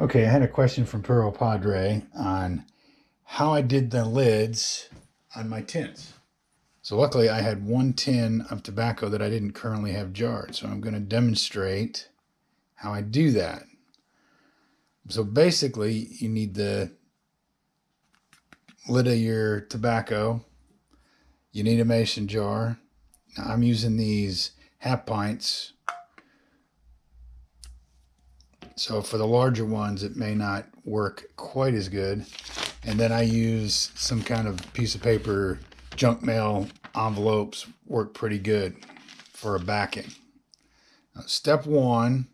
Okay, I had a question from Puro Padre on how I did the lids on my tins. So luckily I had one tin of tobacco that I didn't currently have jarred. So I'm going to demonstrate how I do that. So basically you need the lid of your tobacco. You need a mason jar. Now I'm using these half pints. So for the larger ones, it may not work quite as good. And then I use some kind of piece of paper, junk mail envelopes work pretty good for a backing. Now, step one,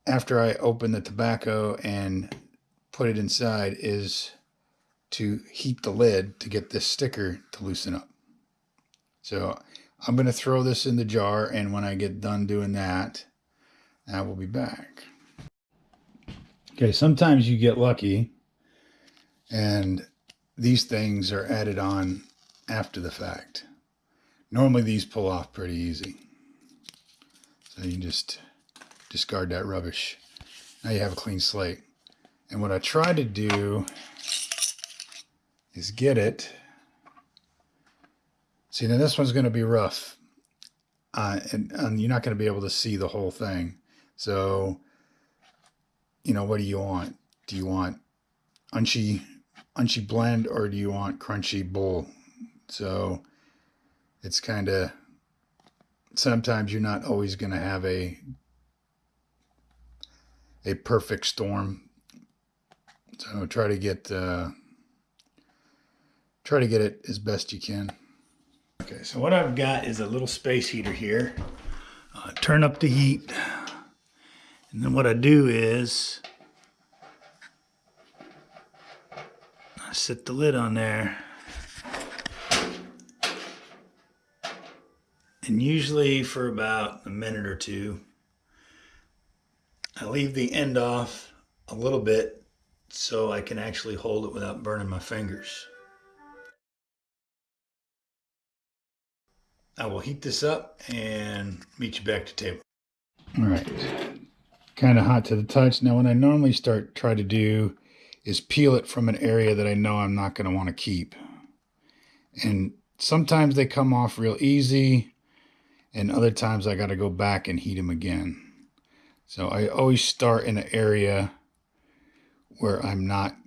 after I open the tobacco and put it inside, is to heat the lid to get this sticker to loosen up. So I'm going to throw this in the jar, and when I get done doing that, I will be back. Okay, sometimes you get lucky and these things are added on after the fact. Normally these pull off pretty easy. So you can just discard that rubbish. Now you have a clean slate. And what I try to do is get it. See, now this one's going to be rough. And you're not going to be able to see the whole thing. So, what do you want? Do you want unchy blend, or do you want crunchy bowl? So it's kind of, sometimes you're not always going to have a perfect storm. So try to get it as best you can. Okay, so what I've got is a little space heater here. Turn up the heat, and then what I do is I set the lid on there, and usually for about a minute or two, I leave the end off a little bit so I can actually hold it without burning my fingers. I will heat this up and meet you back to table. All right, kind of hot to the touch. Now what I normally try to do is peel it from an area that I know I'm not going to want to keep. And sometimes they come off real easy, and other times I got to go back and heat them again. So I always start in an area where I'm not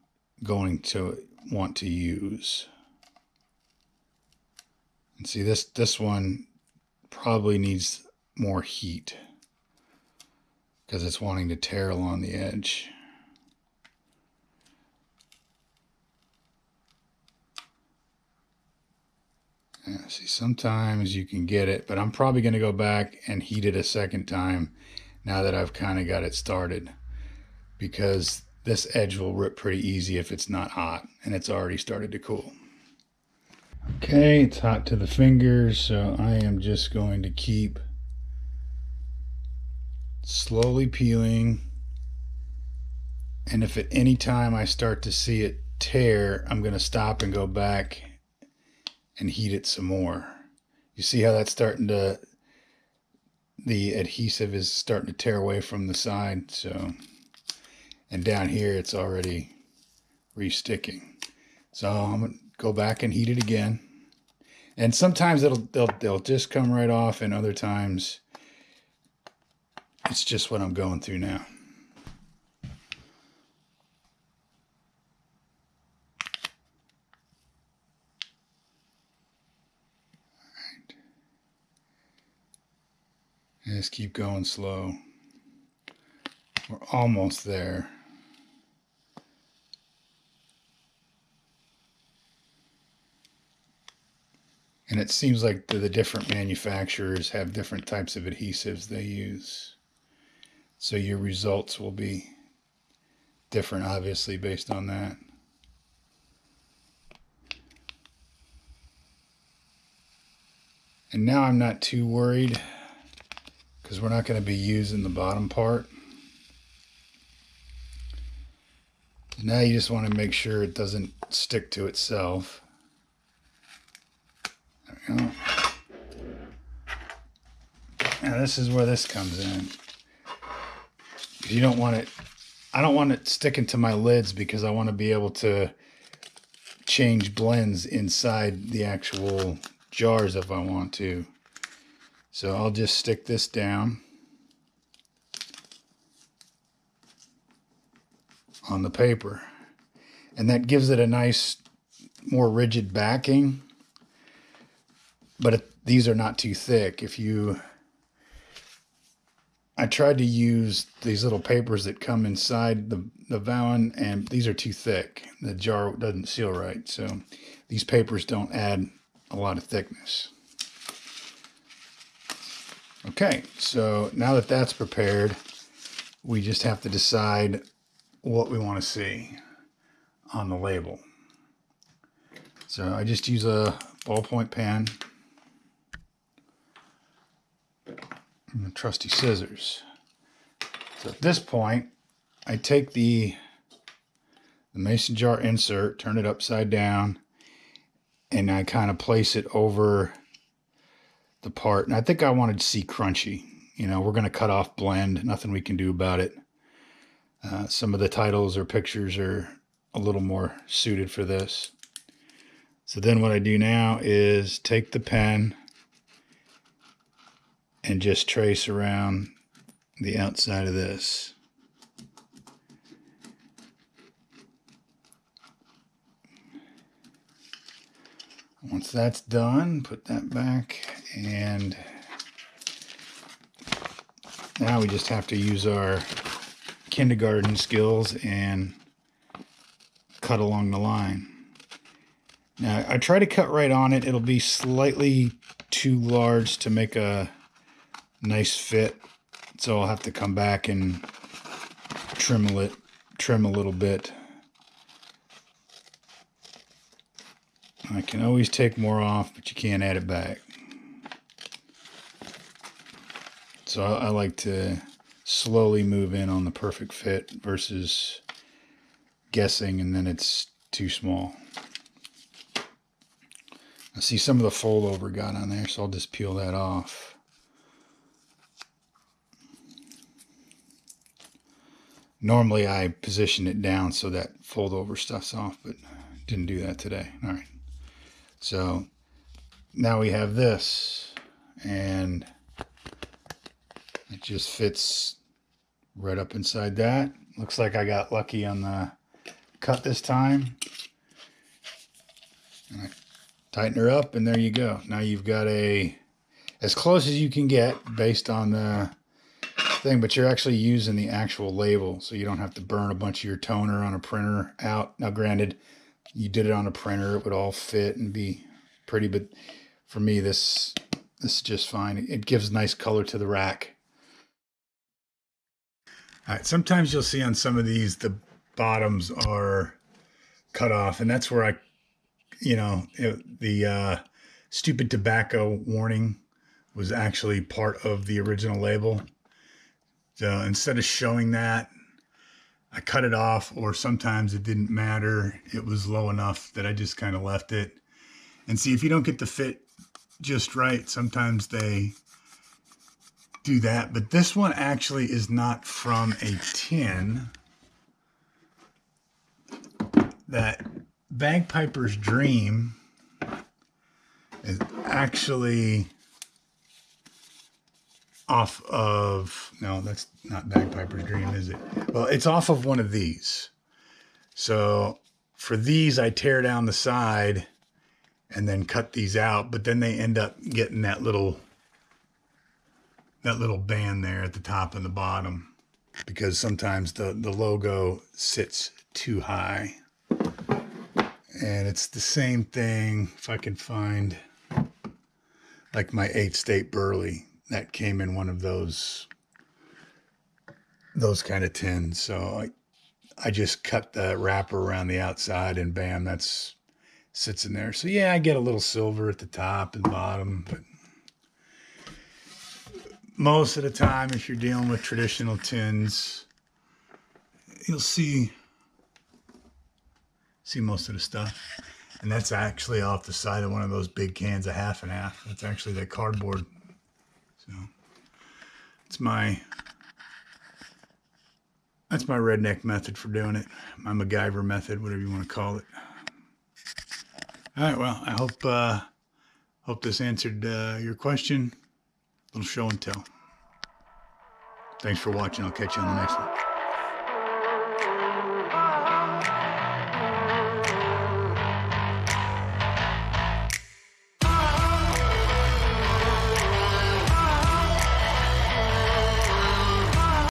going to want to use. And see, this one probably needs more heat because it's wanting to tear along the edge. Yeah, see, sometimes you can get it, but I'm probably going to go back and heat it a second time now that I've kind of got it started, because this edge will rip pretty easy if it's not hot, and it's already started to cool. Okay, it's hot to the fingers, so I am just going to keep slowly peeling. And if at any time I start to see it tear, I'm going to stop and go back and heat it some more. You see how that's starting to, the adhesive is starting to tear away from the side. So, and down here it's already re-sticking. So I'm going to go back and heat it again. And sometimes they'll just come right off, and other times it's just what I'm going through now. And just keep going slow. We're almost there. And it seems like the different manufacturers have different types of adhesives they use. So your results will be different, obviously, based on that. And now I'm not too worried because we're not going to be using the bottom part. And now you just want to make sure it doesn't stick to itself. There we go. Now this is where this comes in. You don't want it, I don't want it sticking to my lids because I want to be able to change blends inside the actual jars if I want to. So I'll just stick this down on the paper, and that gives it a nice, more rigid backing, but these are not too thick. I tried to use these little papers that come inside the Vowin, and these are too thick. The jar doesn't seal right, so these papers don't add a lot of thickness. Okay, so now that that's prepared, we just have to decide what we want to see on the label. So I just use a ballpoint pen and the trusty scissors. So at this point, I take the mason jar insert, turn it upside down, and I kind of place it over the part. And I think I wanted to see crunchy. You know, we're going to cut off blend. Nothing we can do about it. Some of the titles or pictures are a little more suited for this. So then what I do now is take the pen and just trace around the outside of this. Once that's done, put that back, and now we just have to use our kindergarten skills and cut along the line. Now I try to cut right on it. It'll be slightly too large to make a nice fit, so I'll have to come back and trim a little bit. I can always take more off, but you can't add it back. So I like to slowly move in on the perfect fit versus guessing and then it's too small. I see some of the fold over got on there, so I'll just peel that off. Normally I position it down so that fold over stuff's off, but didn't do that today. All right. So now we have this, and it just fits right up inside that. Looks like I got lucky on the cut this time. And I tighten her up, and there you go. Now you've got as close as you can get based on the thing, but you're actually using the actual label, so you don't have to burn a bunch of your toner on a printer out. Now granted, you did it on a printer, it would all fit and be pretty, but for me this is just fine. It gives nice color to the rack. All right, sometimes you'll see on some of these the bottoms are cut off, and that's where the stupid tobacco warning was actually part of the original label. So instead of showing that, I cut it off, or sometimes it didn't matter. It was low enough that I just kind of left it. And see, if you don't get the fit just right, sometimes they do that. But this one actually is not from a tin. That Bagpiper's Dream is actually off of, no, that's not Bagpiper's Dream, is it? Well, it's off of one of these. So for these, I tear down the side and then cut these out, but then they end up getting that little band there at the top and the bottom, because sometimes the logo sits too high. And it's the same thing, if I can find, like my 8th State Burley, that came in one of those kind of tins. So I just cut the wrapper around the outside, and bam, that's sits in there. So yeah, I get a little silver at the top and bottom, but most of the time, if you're dealing with traditional tins, you'll see most of the stuff. And that's actually off the side of one of those big cans of half and half. That's actually that cardboard. So it's my That's my redneck method for doing it. My MacGyver method, whatever you want to call it. All right, well, I hope this answered your question. A little show and tell. Thanks for watching. I'll catch you on the next one.